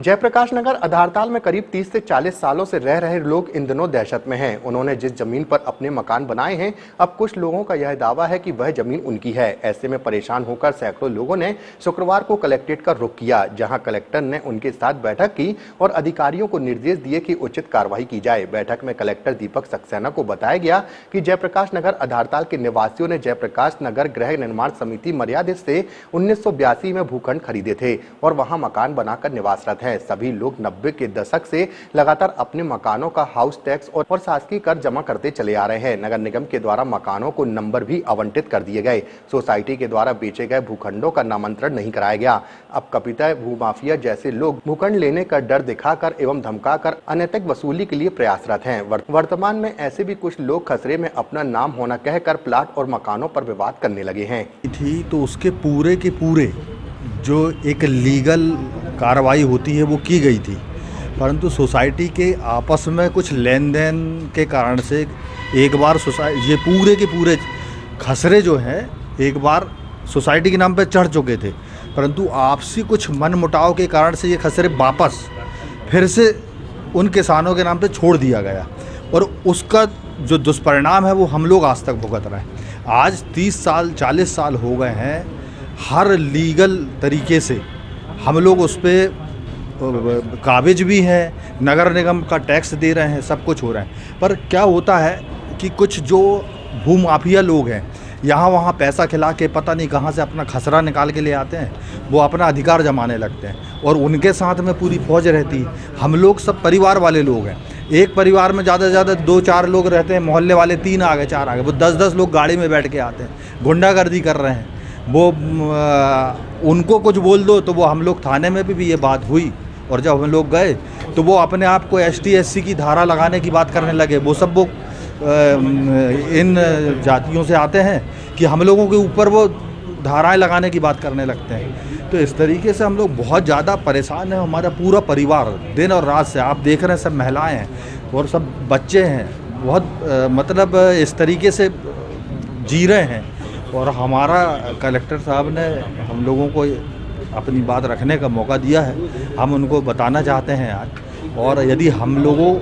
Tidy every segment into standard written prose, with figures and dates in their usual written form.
जयप्रकाश नगर आधारताल में करीब 30 से 40 सालों से रह रहे लोग इन दिनों दहशत में हैं। उन्होंने जिस जमीन पर अपने मकान बनाए हैं, अब कुछ लोगों का यह दावा है कि वह जमीन उनकी है। ऐसे में परेशान होकर सैकड़ों लोगों ने शुक्रवार को कलेक्ट्रेट का रुख किया, जहां कलेक्टर ने उनके साथ बैठक की और अधिकारियों को निर्देश दिए कि उचित कार्रवाई की जाए। बैठक में कलेक्टर दीपक सक्सेना को बताया गया कि जयप्रकाश नगर आधारताल के निवासियों ने जयप्रकाश नगर गृह निर्माण समिति मर्यादित से 1982 में भूखंड खरीदे थे और वहां मकान बनाकर निवासरत हैं। सभी लोग 90 के दशक से लगातार अपने मकानों का हाउस टैक्स और शासकीय कर जमा करते चले आ रहे हैं। नगर निगम के द्वारा मकानों को नंबर भी आवंटित कर दिए गए। सोसाइटी के द्वारा बेचे गए भूखंडों का नामांतरण नहीं कराया गया। अब कपिता भूमाफिया जैसे लोग भूखंड लेने का डर दिखाकर एवं धमकाकर अनैतिक वसूली के लिए प्रयासरत हैं। वर्तमान में ऐसे भी कुछ लोग खसरे में अपना नाम होना कहकर प्लाट और मकानों पर विवाद करने लगे हैं। थी तो उसके पूरे के पूरे जो एक लीगल कार्रवाई होती है वो की गई थी, परंतु सोसाइटी के आपस में कुछ लेन देन के कारण से एक बार ये पूरे के पूरे खसरे जो हैं एक बार सोसाइटी के नाम पे चढ़ चुके थे, परंतु आपसी कुछ मनमुटाव के कारण से ये खसरे वापस फिर से उन किसानों के नाम पे छोड़ दिया गया और उसका जो दुष्परिणाम है वो हम लोग आज तक भुगत रहे हैं। आज 30 साल 40 साल हो गए हैं, हर लीगल तरीके से हम लोग उस पर काबिज भी हैं, नगर निगम का टैक्स दे रहे हैं, सब कुछ हो रहा है। पर क्या होता है कि कुछ जो भूमाफिया लोग हैं यहाँ वहाँ पैसा खिला के पता नहीं कहाँ से अपना खसरा निकाल के ले आते हैं, वो अपना अधिकार जमाने लगते हैं और उनके साथ में पूरी फौज रहती है। हम लोग सब परिवार वाले लोग हैं, एक परिवार में ज़्यादा से ज़्यादा 2-4 लोग रहते हैं, मोहल्ले वाले 3 आ गए 4 आ गए, वो 10-10 लोग गाड़ी में बैठ के आते हैं, गुंडागर्दी कर रहे हैं। वो उनको कुछ बोल दो तो वो हम लोग थाने में भी ये बात हुई और जब हम लोग गए तो वो अपने आप को ST-SC की धारा लगाने की बात करने लगे। वो सब वो इन जातियों से आते हैं कि हम लोगों के ऊपर वो धाराएं लगाने की बात करने लगते हैं। तो इस तरीके से हम लोग बहुत ज़्यादा परेशान हैं। हमारा पूरा परिवार दिन और रात से, आप देख रहे हैं, सब महिलाएं हैं और सब बच्चे हैं, बहुत मतलब इस तरीके से जी रहे हैं। और हमारा कलेक्टर साहब ने हम लोगों को अपनी बात रखने का मौका दिया है। हम उनको बताना चाहते हैं आज, और यदि हम लोगों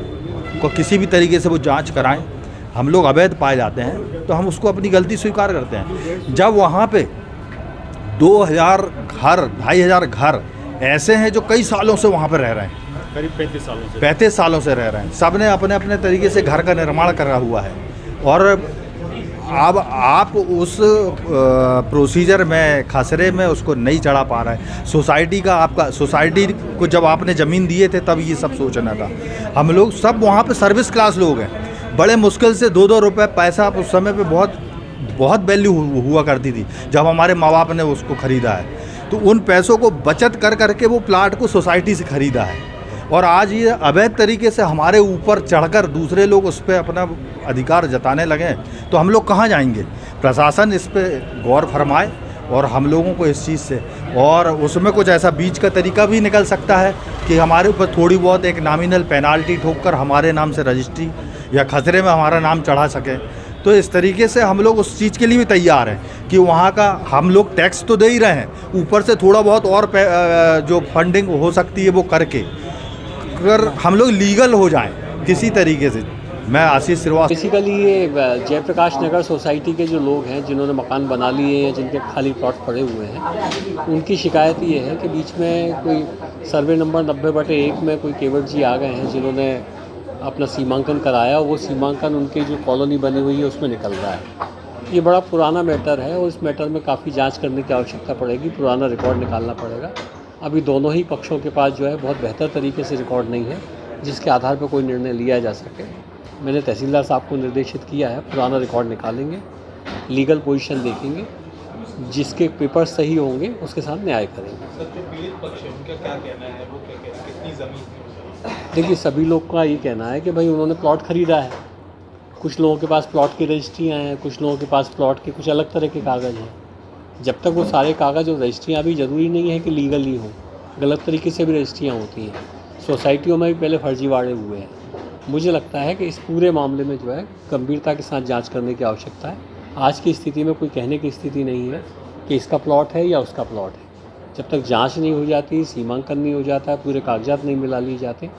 को किसी भी तरीके से वो जांच कराएं, हम लोग अवैध पाए जाते हैं तो हम उसको अपनी गलती स्वीकार करते हैं। जब वहाँ पे 2000 घर 2500 घर ऐसे हैं जो कई सालों से वहाँ पर रह रहे हैं, करीब 35 सालों से रह रहे हैं, सब ने अपने अपने तरीके से घर का निर्माण करा हुआ है। और अब आप उस प्रोसीजर में खसरे में उसको नहीं चढ़ा पा रहे हैं। सोसाइटी का आपका सोसाइटी को जब आपने ज़मीन दिए थे तब ये सब सोचना था। हम लोग सब वहाँ पे सर्विस क्लास लोग हैं, बड़े मुश्किल से 2-2 रुपये पैसा उस समय पे बहुत वैल्यू हुआ करती थी जब हमारे माँ बाप ने उसको ख़रीदा है। तो उन पैसों को बचत कर करके वो प्लाट को सोसाइटी से ख़रीदा है और आज ये अवैध तरीके से हमारे ऊपर चढ़कर दूसरे लोग उस पर अपना अधिकार जताने लगे, तो हम लोग कहाँ जाएंगे। प्रशासन इस पर गौर फरमाए और हम लोगों को इस चीज़ से, और उसमें कुछ ऐसा बीच का तरीका भी निकल सकता है कि हमारे ऊपर थोड़ी बहुत एक नॉमिनल पेनाल्टी ठोककर हमारे नाम से रजिस्ट्री या खसरे में हमारा नाम चढ़ा सके। तो इस तरीके से हम लोग उस चीज़ के लिए भी तैयार हैं कि वहाँ का हम लोग टैक्स तो दे ही रहे हैं, ऊपर से थोड़ा बहुत और जो फंडिंग हो सकती है वो करके अगर हम लोग लीगल हो जाएं किसी तरीके से। मैं आशीष श्रीवास्तव। बेसिकली ये जयप्रकाश नगर सोसाइटी के जो लोग हैं जिन्होंने मकान बना लिए हैं, जिनके खाली प्लॉट पड़े हुए हैं, उनकी शिकायत ये है कि बीच में कोई सर्वे नंबर 90/1 में कोई केवट जी आ गए हैं जिन्होंने अपना सीमांकन कराया, वो सीमांकन उनकी जो कॉलोनी बनी हुई है उसमें निकल रहा है। ये बड़ा पुराना मैटर है और इस मैटर में काफ़ी जांच करने की आवश्यकता पड़ेगी, पुराना रिकॉर्ड निकालना पड़ेगा। अभी दोनों ही पक्षों के पास जो है बहुत बेहतर तरीके से रिकॉर्ड नहीं है जिसके आधार पर कोई निर्णय लिया जा सके। मैंने तहसीलदार साहब को निर्देशित किया है, पुराना रिकॉर्ड निकालेंगे, लीगल पोजीशन देखेंगे, जिसके पेपर सही होंगे उसके साथ न्याय करेंगे। सर, जो पीड़ित पक्ष है उनका क्या कहना है, वो क्या कहना है, कितनी ज़मीन? देखिए, सभी लोग का ये कहना है कि भाई उन्होंने प्लॉट ख़रीदा है। कुछ लोगों के पास प्लॉट की रजिस्ट्रियाँ हैं, कुछ लोगों के पास प्लॉट के कुछ अलग तरह के कागज़ हैं। जब तक वो सारे कागज़ और रजिस्ट्रियाँ भी ज़रूरी नहीं है कि लीगल ही हों, गलत तरीके से भी रजिस्ट्रियाँ होती हैं। सोसाइटियों में भी पहले फर्जीवाड़े हुए हैं। मुझे लगता है कि इस पूरे मामले में जो है गंभीरता के साथ जांच करने की आवश्यकता है। आज की स्थिति में कोई कहने की स्थिति नहीं है कि इसका प्लॉट है या उसका प्लॉट है। जब तक जांच नहीं हो जाती, सीमांकन नहीं हो जाता, पूरे कागजात नहीं मिला लिए जाते,